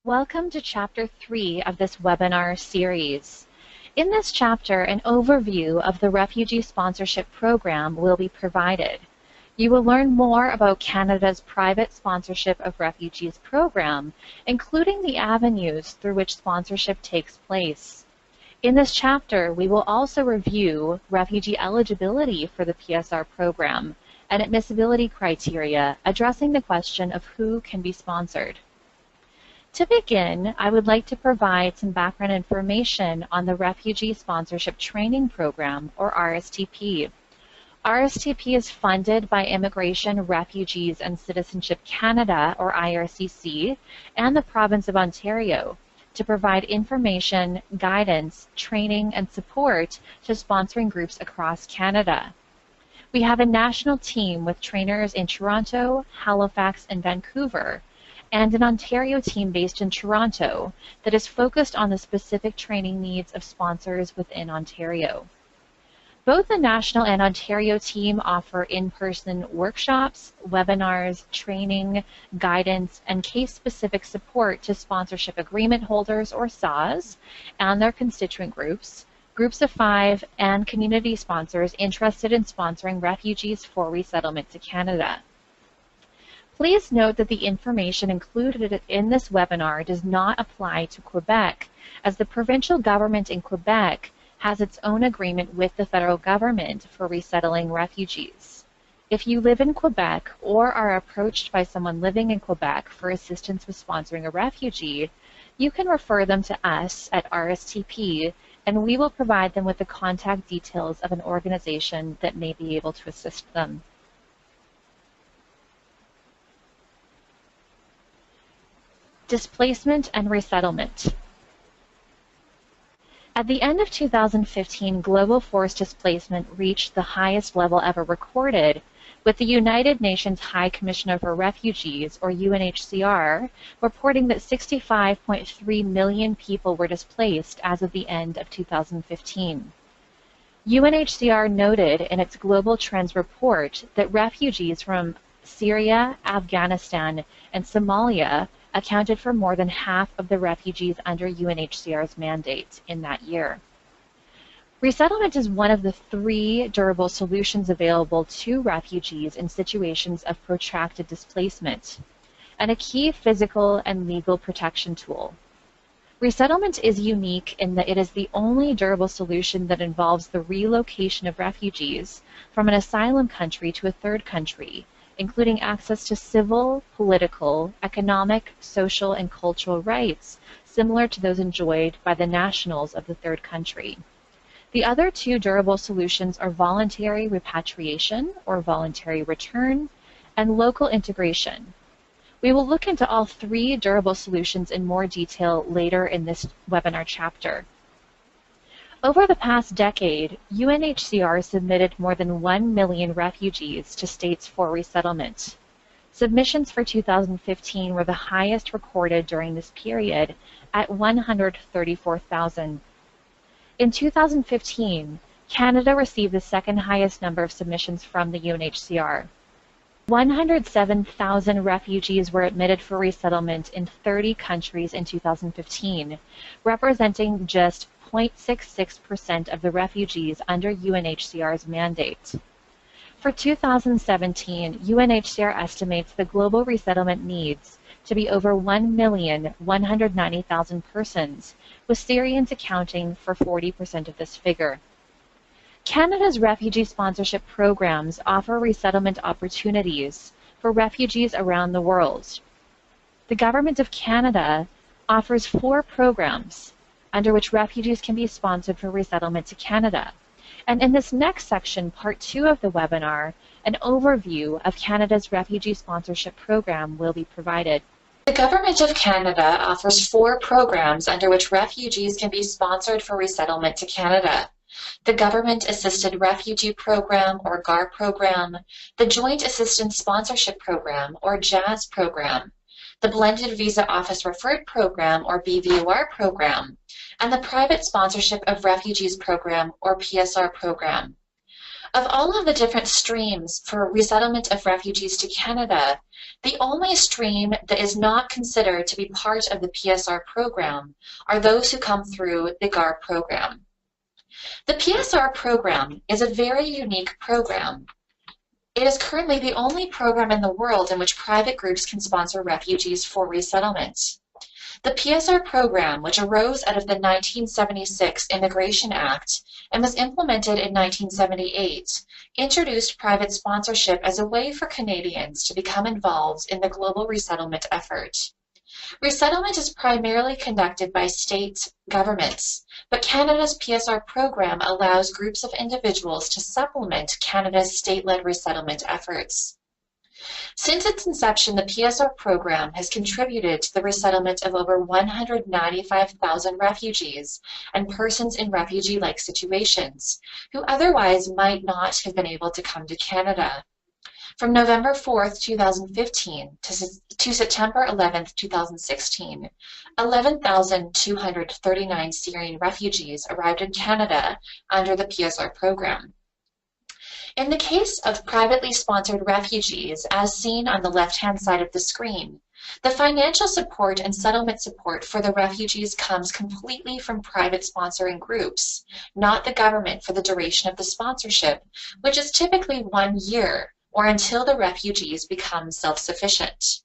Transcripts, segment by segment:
Welcome to Chapter 3 of this webinar series. In this chapter, an overview of the Refugee Sponsorship Program will be provided. You will learn more about Canada's private sponsorship of refugees program, including the avenues through which sponsorship takes place. In this chapter, we will also review refugee eligibility for the PSR program and admissibility criteria, addressing the question of who can be sponsored. To begin, I would like to provide some background information on the Refugee Sponsorship Training Program, or RSTP. RSTP is funded by Immigration, Refugees and Citizenship Canada, or IRCC, and the Province of Ontario to provide information, guidance, training, and support to sponsoring groups across Canada. We have a national team with trainers in Toronto, Halifax, and Vancouver, and an Ontario team based in Toronto that is focused on the specific training needs of sponsors within Ontario. Both the national and Ontario team offer in-person workshops, webinars, training, guidance, and case-specific support to sponsorship agreement holders, or SAHs, and their constituent groups, groups of 5, and community sponsors interested in sponsoring refugees for resettlement to Canada. Please note that the information included in this webinar does not apply to Quebec, as the provincial government in Quebec has its own agreement with the federal government for resettling refugees. If you live in Quebec or are approached by someone living in Quebec for assistance with sponsoring a refugee, you can refer them to us at RSTP, and we will provide them with the contact details of an organization that may be able to assist them. Displacement and resettlement. At the end of 2015, global forced displacement reached the highest level ever recorded, with the United Nations High Commissioner for Refugees, or UNHCR, reporting that 65.3 million people were displaced as of the end of 2015. UNHCR noted in its Global Trends report that refugees from Syria, Afghanistan, and Somalia accounted for more than half of the refugees under UNHCR's mandate in that year. Resettlement is one of the 3 durable solutions available to refugees in situations of protracted displacement, and a key physical and legal protection tool. Resettlement is unique in that it is the only durable solution that involves the relocation of refugees from an asylum country to a third country, including access to civil, political, economic, social, and cultural rights similar to those enjoyed by the nationals of the third country. The other 2 durable solutions are voluntary repatriation, or voluntary return, and local integration. We will look into all 3 durable solutions in more detail later in this webinar chapter. Over the past decade, UNHCR submitted more than 1 million refugees to states for resettlement. Submissions for 2015 were the highest recorded during this period at 134,000. In 2015, Canada received the 2nd highest number of submissions from the UNHCR. 107,000 refugees were admitted for resettlement in 30 countries in 2015, representing just 0.66% of the refugees under UNHCR's mandate. For 2017, UNHCR estimates the global resettlement needs to be over 1,190,000 persons, with Syrians accounting for 40% of this figure. Canada's refugee sponsorship programs offer resettlement opportunities for refugees around the world. The Government of Canada offers 4 programs under which refugees can be sponsored for resettlement to Canada. And in this next section, part 2 of the webinar, an overview of Canada's refugee sponsorship program will be provided. The Government of Canada offers 4 programs under which refugees can be sponsored for resettlement to Canada: the Government Assisted Refugee Program, or GAR program, the Joint Assistance Sponsorship Program, or JAS program, the Blended Visa Office Referred Program, or BVOR program, and the Private Sponsorship of Refugees Program, or PSR program. Of all of the different streams for resettlement of refugees to Canada, the only stream that is not considered to be part of the PSR program are those who come through the GAR program. The PSR program is a very unique program. It is currently the only program in the world in which private groups can sponsor refugees for resettlement. The PSR program, which arose out of the 1976 Immigration Act and was implemented in 1978, introduced private sponsorship as a way for Canadians to become involved in the global resettlement effort. Resettlement is primarily conducted by state governments, but Canada's PSR program allows groups of individuals to supplement Canada's state-led resettlement efforts. Since its inception, the PSR program has contributed to the resettlement of over 195,000 refugees and persons in refugee-like situations who otherwise might not have been able to come to Canada. From November 4th, 2015 to September 11th, 2016, 11,239 Syrian refugees arrived in Canada under the PSR program. In the case of privately sponsored refugees, as seen on the left-hand side of the screen, the financial support and settlement support for the refugees comes completely from private sponsoring groups, not the government for the duration of the sponsorship, which is typically 1 year, or until the refugees become self-sufficient.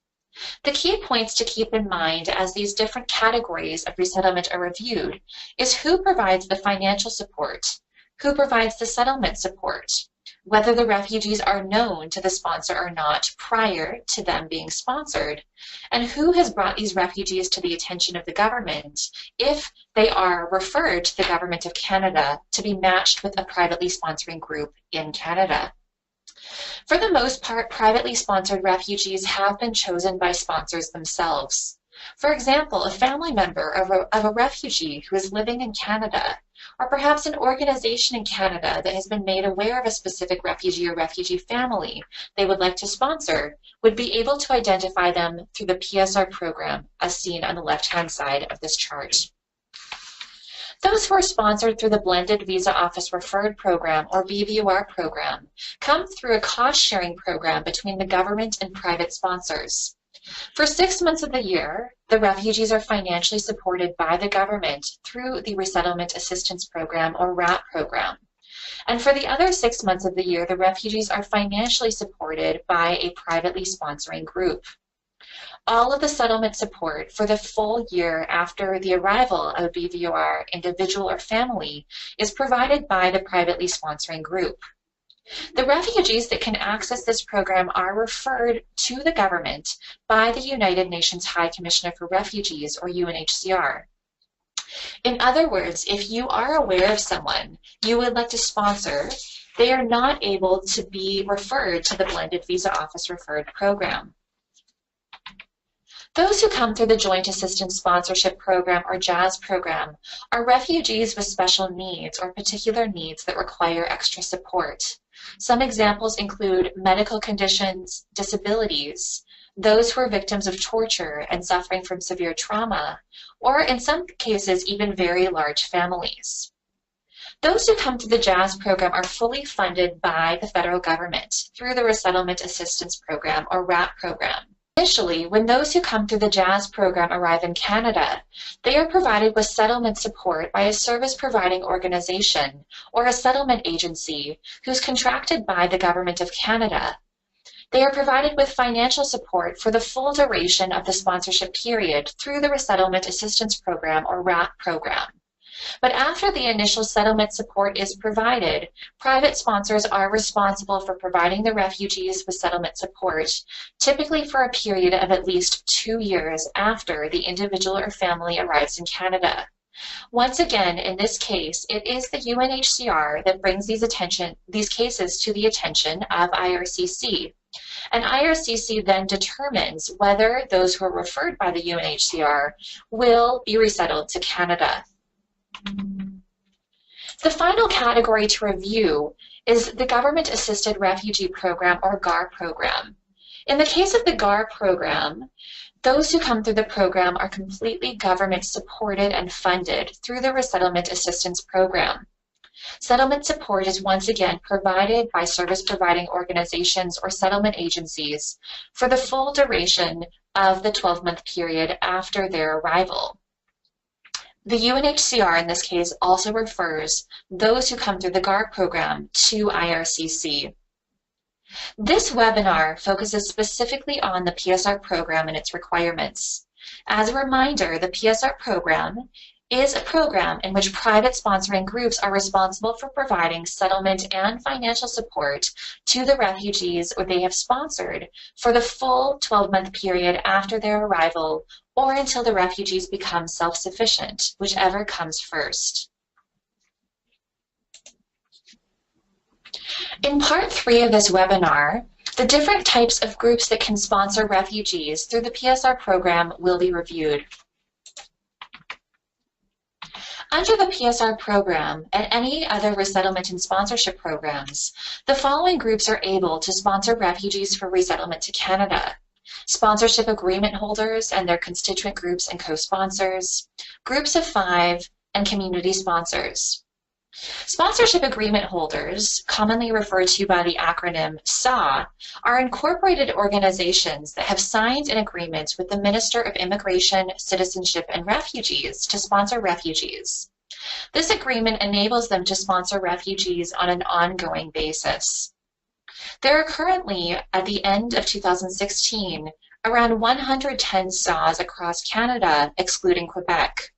The key points to keep in mind as these different categories of resettlement are reviewed is who provides the financial support, who provides the settlement support, whether the refugees are known to the sponsor or not prior to them being sponsored, and who has brought these refugees to the attention of the government if they are referred to the Government of Canada to be matched with a privately sponsoring group in Canada. For the most part, privately sponsored refugees have been chosen by sponsors themselves. For example, a family member of a refugee who is living in Canada, or perhaps an organization in Canada that has been made aware of a specific refugee or refugee family they would like to sponsor, would be able to identify them through the PSR program as seen on the left-hand side of this chart. Those who are sponsored through the Blended Visa Office Referred Program, or BVOR program, come through a cost-sharing program between the government and private sponsors. For 6 months of the year, the refugees are financially supported by the government through the Resettlement Assistance Program, or RAP program. And for the other 6 months of the year, the refugees are financially supported by a privately sponsoring group. All of the settlement support for the full year after the arrival of a BVOR individual or family is provided by the privately sponsoring group. The refugees that can access this program are referred to the government by the United Nations High Commissioner for Refugees, or UNHCR. In other words, if you are aware of someone you would like to sponsor, they are not able to be referred to the Blended Visa Office Referred Program. Those who come through the Joint Assistance Sponsorship Program, or JAS program, are refugees with special needs or particular needs that require extra support. Some examples include medical conditions, disabilities, those who are victims of torture and suffering from severe trauma, or in some cases, even very large families. Those who come to the JAS program are fully funded by the federal government through the Resettlement Assistance Program, or RAP program. Initially, when those who come through the JAS program arrive in Canada, they are provided with settlement support by a service-providing organization or a settlement agency who's contracted by the Government of Canada. They are provided with financial support for the full duration of the sponsorship period through the Resettlement Assistance Program, or RAP program. But after the initial settlement support is provided, private sponsors are responsible for providing the refugees with settlement support, typically for a period of at least 2 years after the individual or family arrives in Canada. Once again, in this case, it is the UNHCR that brings these cases to the attention of IRCC. And IRCC then determines whether those who are referred by the UNHCR will be resettled to Canada. The final category to review is the Government Assisted Refugee Program, or GAR program. In the case of the GAR program, those who come through the program are completely government supported and funded through the Resettlement Assistance Program. Settlement support is once again provided by service-providing organizations or settlement agencies for the full duration of the 12-month period after their arrival. The UNHCR in this case also refers those who come through the GARP program to IRCC. This webinar focuses specifically on the PSR program and its requirements. As a reminder, the PSR program is a program in which private sponsoring groups are responsible for providing settlement and financial support to the refugees or they have sponsored for the full 12-month period after their arrival or until the refugees become self-sufficient, whichever comes first. In part 3 of this webinar, the different types of groups that can sponsor refugees through the PSR program will be reviewed. Under the PSR program and any other resettlement and sponsorship programs, the following groups are able to sponsor refugees for resettlement to Canada: sponsorship agreement holders and their constituent groups and co-sponsors, groups of 5, and community sponsors. Sponsorship agreement holders, commonly referred to by the acronym SAW, are incorporated organizations that have signed an agreement with the Minister of Immigration, Citizenship, and Refugees to sponsor refugees. This agreement enables them to sponsor refugees on an ongoing basis. There are currently, at the end of 2016, around 110 SAWs across Canada, excluding Quebec.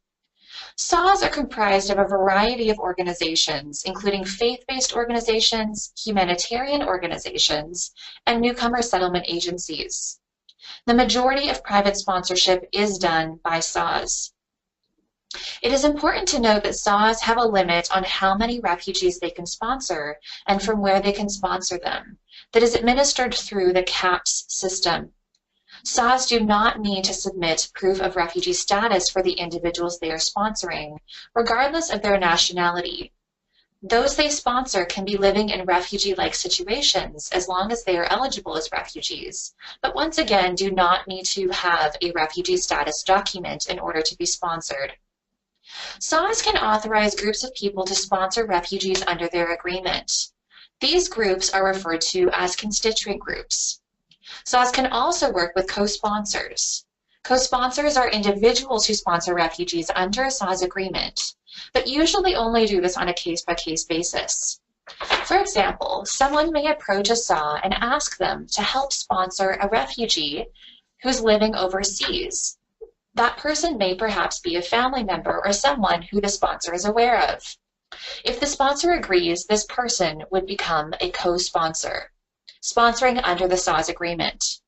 SAWs are comprised of a variety of organizations, including faith-based organizations, humanitarian organizations, and newcomer settlement agencies. The majority of private sponsorship is done by SAWs. It is important to note that SAWs have a limit on how many refugees they can sponsor and from where they can sponsor them, that is administered through the CAPS system. SAWs do not need to submit proof of refugee status for the individuals they are sponsoring, regardless of their nationality. Those they sponsor can be living in refugee-like situations as long as they are eligible as refugees, but once again do not need to have a refugee status document in order to be sponsored. SAWs can authorize groups of people to sponsor refugees under their agreement. These groups are referred to as constituent groups. SAWs can also work with co-sponsors. Co-sponsors are individuals who sponsor refugees under a SAWs agreement, but usually only do this on a case-by-case basis. For example, someone may approach a SAW and ask them to help sponsor a refugee who's living overseas. That person may perhaps be a family member or someone who the sponsor is aware of. If the sponsor agrees, this person would become a co-sponsor, sponsoring under the SAWs agreement.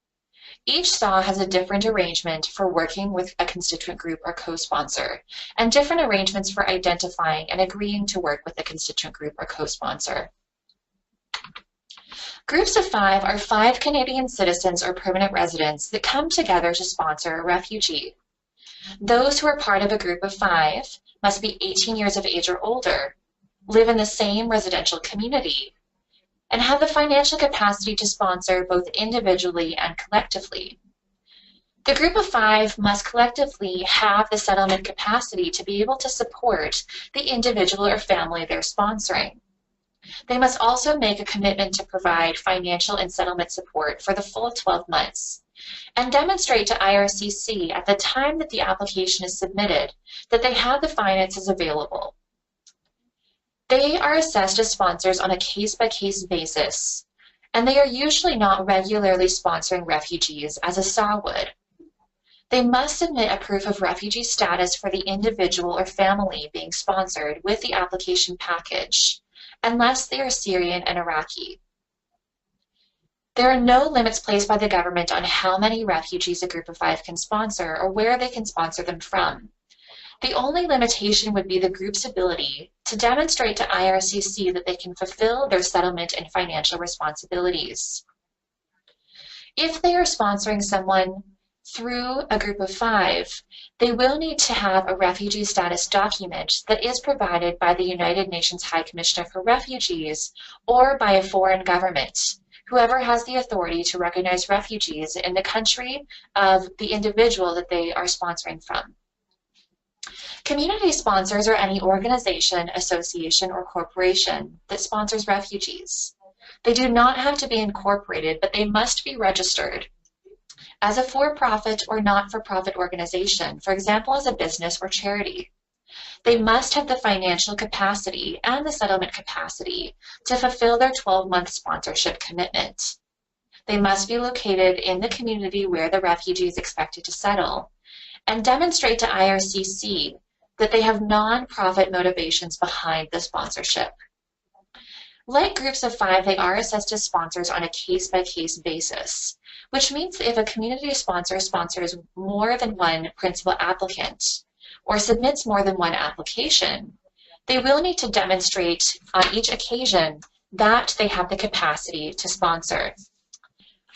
Each SAW has a different arrangement for working with a constituent group or co-sponsor, and different arrangements for identifying and agreeing to work with a constituent group or co-sponsor. Groups of 5 are 5 Canadian citizens or permanent residents that come together to sponsor a refugee. Those who are part of a group of 5 must be 18 years of age or older, live in the same residential community, and have the financial capacity to sponsor both individually and collectively. The group of 5 must collectively have the settlement capacity to be able to support the individual or family they're sponsoring. They must also make a commitment to provide financial and settlement support for the full 12 months and demonstrate to IRCC at the time that the application is submitted that they have the finances available. They are assessed as sponsors on a case-by-case basis, and they are usually not regularly sponsoring refugees as a SAW would. They must submit a proof of refugee status for the individual or family being sponsored with the application package, unless they are Syrian and Iraqi. There are no limits placed by the government on how many refugees a group of 5 can sponsor or where they can sponsor them from. The only limitation would be the group's ability to demonstrate to IRCC that they can fulfill their settlement and financial responsibilities. If they are sponsoring someone through a group of 5, they will need to have a refugee status document that is provided by the United Nations High Commissioner for Refugees or by a foreign government, whoever has the authority to recognize refugees in the country of the individual that they are sponsoring from. Community sponsors are any organization, association, or corporation that sponsors refugees. They do not have to be incorporated, but they must be registered as a for-profit or not-for-profit organization, for example, as a business or charity. They must have the financial capacity and the settlement capacity to fulfill their 12-month sponsorship commitment. They must be located in the community where the refugee is expected to settle and demonstrate to IRCC that they have non-profit motivations behind the sponsorship. Like groups of 5, they are assessed as sponsors on a case-by-case basis, which means that if a community sponsor sponsors more than one principal applicant or submits more than one application, they will need to demonstrate on each occasion that they have the capacity to sponsor.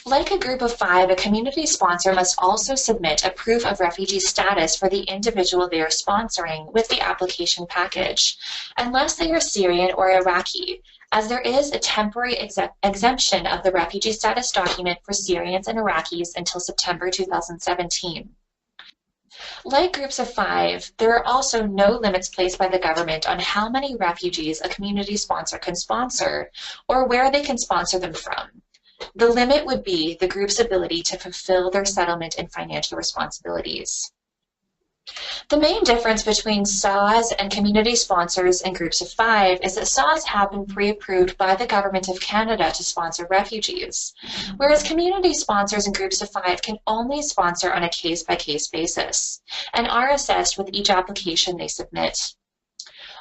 Like a group of 5, a community sponsor must also submit a proof of refugee status for the individual they are sponsoring with the application package, unless they are Syrian or Iraqi, as there is a temporary exemption of the refugee status document for Syrians and Iraqis until September 2017. Like groups of 5, there are also no limits placed by the government on how many refugees a community sponsor can sponsor or where they can sponsor them from. The limit would be the group's ability to fulfill their settlement and financial responsibilities. The main difference between SAWS and community sponsors and groups of 5 is that SAWS have been pre-approved by the Government of Canada to sponsor refugees, whereas community sponsors and groups of 5 can only sponsor on a case-by-case basis and are assessed with each application they submit.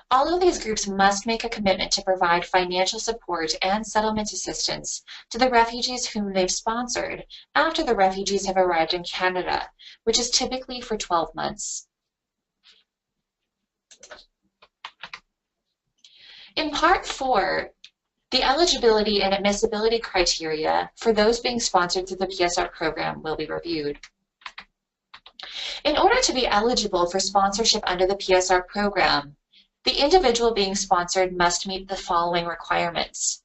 All of these groups must make a commitment to provide financial support and settlement assistance to the refugees whom they've sponsored after the refugees have arrived in Canada, which is typically for 12 months. In Part 4, the eligibility and admissibility criteria for those being sponsored through the PSR program will be reviewed. In order to be eligible for sponsorship under the PSR program, the individual being sponsored must meet the following requirements.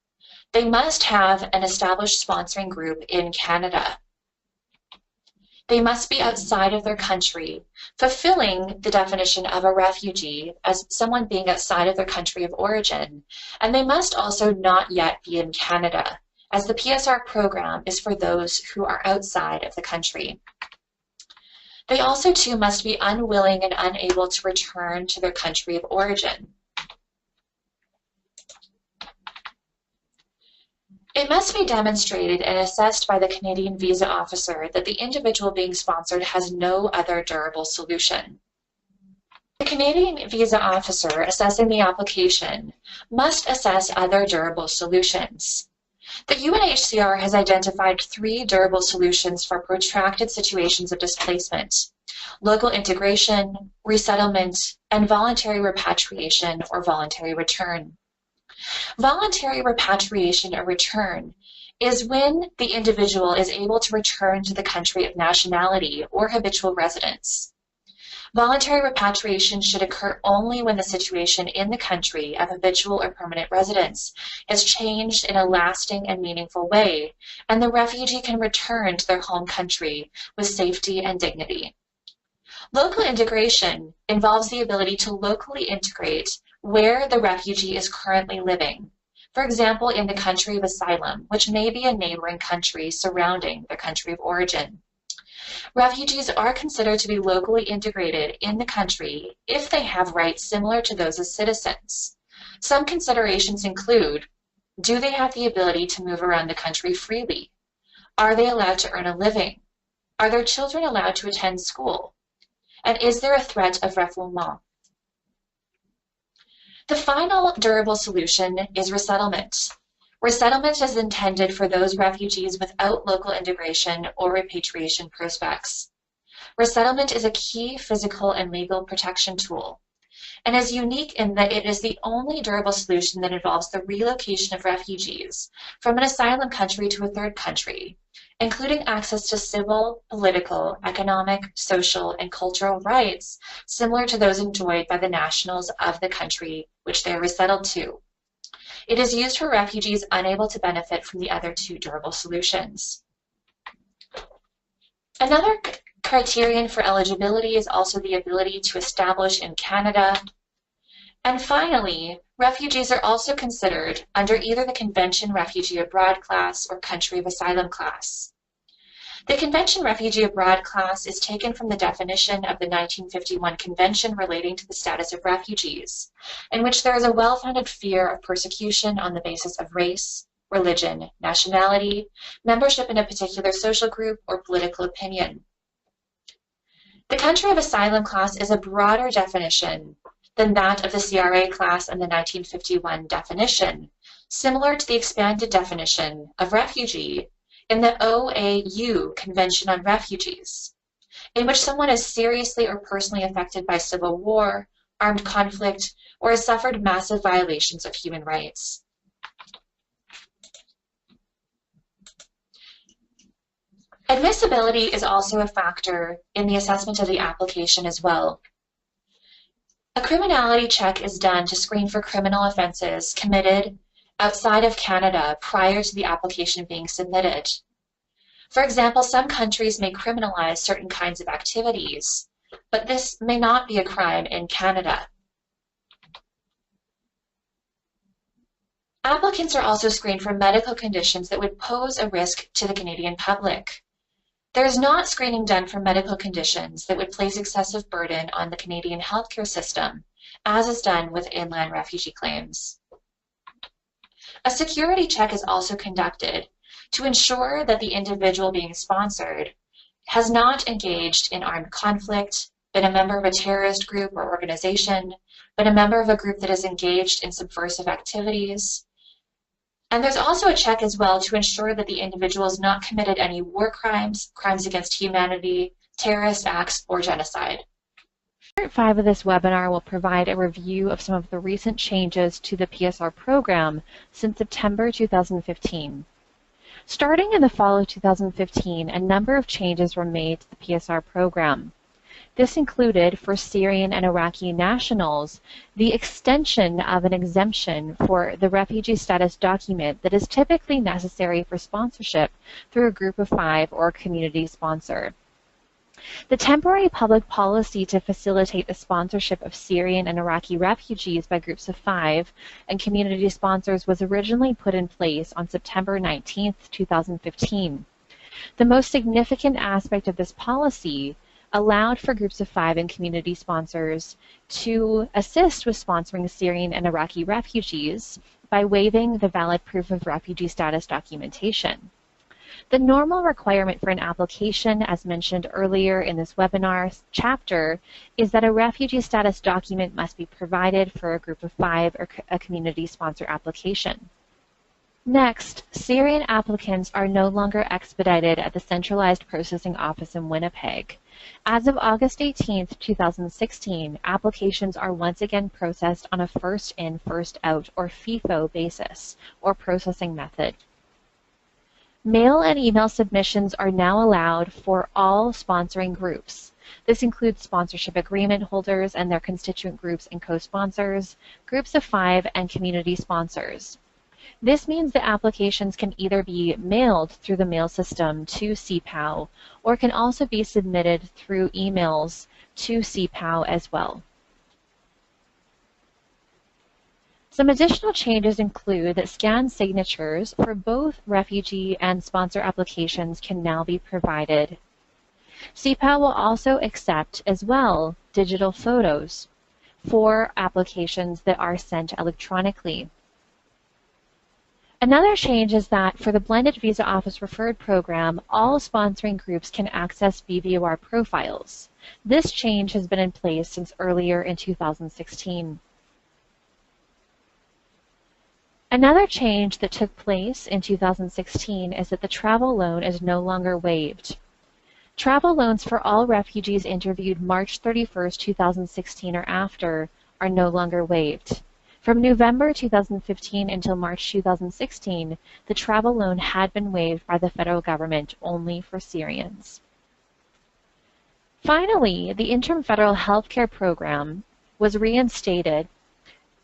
They must have an established sponsoring group in Canada. They must be outside of their country, fulfilling the definition of a refugee as someone being outside of their country of origin, and they must also not yet be in Canada, as the PSR program is for those who are outside of the country. They also, too, must be unwilling and unable to return to their country of origin. It must be demonstrated and assessed by the Canadian visa officer that the individual being sponsored has no other durable solution. The Canadian visa officer assessing the application must assess other durable solutions. The UNHCR has identified 3 durable solutions for protracted situations of displacement: local integration, resettlement, and voluntary repatriation or voluntary return. Voluntary repatriation or return is when the individual is able to return to the country of nationality or habitual residence. Voluntary repatriation should occur only when the situation in the country of habitual or permanent residence has changed in a lasting and meaningful way, and the refugee can return to their home country with safety and dignity. Local integration involves the ability to locally integrate where the refugee is currently living, for example, in the country of asylum, which may be a neighboring country surrounding their country of origin. Refugees are considered to be locally integrated in the country if they have rights similar to those of citizens. Some considerations include: do they have the ability to move around the country freely? Are they allowed to earn a living? Are their children allowed to attend school? And is there a threat of refoulement? The final durable solution is resettlement. Resettlement is intended for those refugees without local integration or repatriation prospects. Resettlement is a key physical and legal protection tool, and is unique in that it is the only durable solution that involves the relocation of refugees from an asylum country to a third country, including access to civil, political, economic, social, and cultural rights similar to those enjoyed by the nationals of the country which they are resettled to. It is used for refugees unable to benefit from the other 2 durable solutions. Another criterion for eligibility is also the ability to establish in Canada. And finally, refugees are also considered under either the Convention Refugee Abroad class or Country of Asylum class. The Convention Refugee Abroad class is taken from the definition of the 1951 Convention relating to the status of refugees, in which there is a well-founded fear of persecution on the basis of race, religion, nationality, membership in a particular social group, or political opinion. The Country of Asylum class is a broader definition than that of the CRA class and the 1951 definition, similar to the expanded definition of refugee in the OAU Convention on Refugees, in which someone is seriously or personally affected by civil war, armed conflict, or has suffered massive violations of human rights. Admissibility is also a factor in the assessment of the application as well. A criminality check is done to screen for criminal offenses committed outside of Canada prior to the application being submitted. For example, some countries may criminalize certain kinds of activities, but this may not be a crime in Canada. Applicants are also screened for medical conditions that would pose a risk to the Canadian public. There is not screening done for medical conditions that would place excessive burden on the Canadian healthcare system, as is done with inland refugee claims. A security check is also conducted to ensure that the individual being sponsored has not engaged in armed conflict, been a member of a terrorist group or organization, been a member of a group that is engaged in subversive activities. And there's also a check as well to ensure that the individual has not committed any war crimes, crimes against humanity, terrorist acts, or genocide. Part 5 of this webinar will provide a review of some of the recent changes to the PSR program since September 2015. Starting in the fall of 2015, a number of changes were made to the PSR program. This included, for Syrian and Iraqi nationals, the extension of an exemption for the refugee status document that is typically necessary for sponsorship through a group of 5 or a community sponsor. The temporary public policy to facilitate the sponsorship of Syrian and Iraqi refugees by groups of 5 and community sponsors was originally put in place on September 19, 2015. The most significant aspect of this policy allowed for groups of 5 and community sponsors to assist with sponsoring Syrian and Iraqi refugees by waiving the valid proof of refugee status documentation. The normal requirement for an application, as mentioned earlier in this webinar chapter, is that a refugee status document must be provided for a group of 5 or a community sponsor application. Next, Syrian applicants are no longer expedited at the Centralized Processing Office in Winnipeg. As of August 18, 2016, applications are once again processed on a first-in, first-out, or FIFO basis, or processing method. Mail and email submissions are now allowed for all sponsoring groups. This includes sponsorship agreement holders and their constituent groups and co-sponsors, groups of 5, and community sponsors. This means that applications can either be mailed through the mail system to CPOW or can also be submitted through emails to CPOW as well. Some additional changes include that scanned signatures for both refugee and sponsor applications can now be provided. CPOW will also accept as well digital photos for applications that are sent electronically. Another change is that for the Blended Visa Office Referred program, all sponsoring groups can access BVOR profiles. This change has been in place since earlier in 2016. Another change that took place in 2016 is that the travel loan is no longer waived. Travel loans for all refugees interviewed March 31, 2016 or after are no longer waived. From November 2015 until March 2016, the travel loan had been waived by the federal government only for Syrians. Finally, the Interim Federal Healthcare Program was reinstated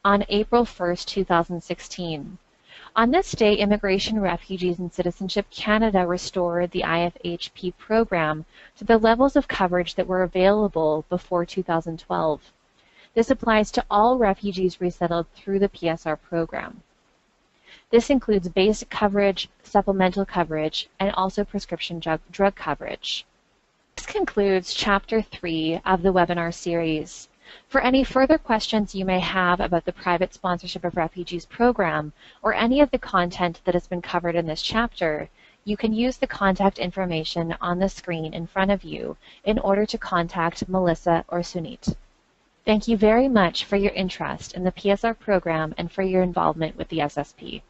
on April 1, 2016. On this day, Immigration, Refugees and Citizenship Canada restored the IFHP program to the levels of coverage that were available before 2012. This applies to all refugees resettled through the PSR program. This includes basic coverage, supplemental coverage, and also prescription drug coverage. This concludes Chapter 3 of the webinar series. For any further questions you may have about the Private Sponsorship of Refugees program or any of the content that has been covered in this chapter, you can use the contact information on the screen in front of you in order to contact Melissa or Sunit. Thank you very much for your interest in the PSR program and for your involvement with the SSP.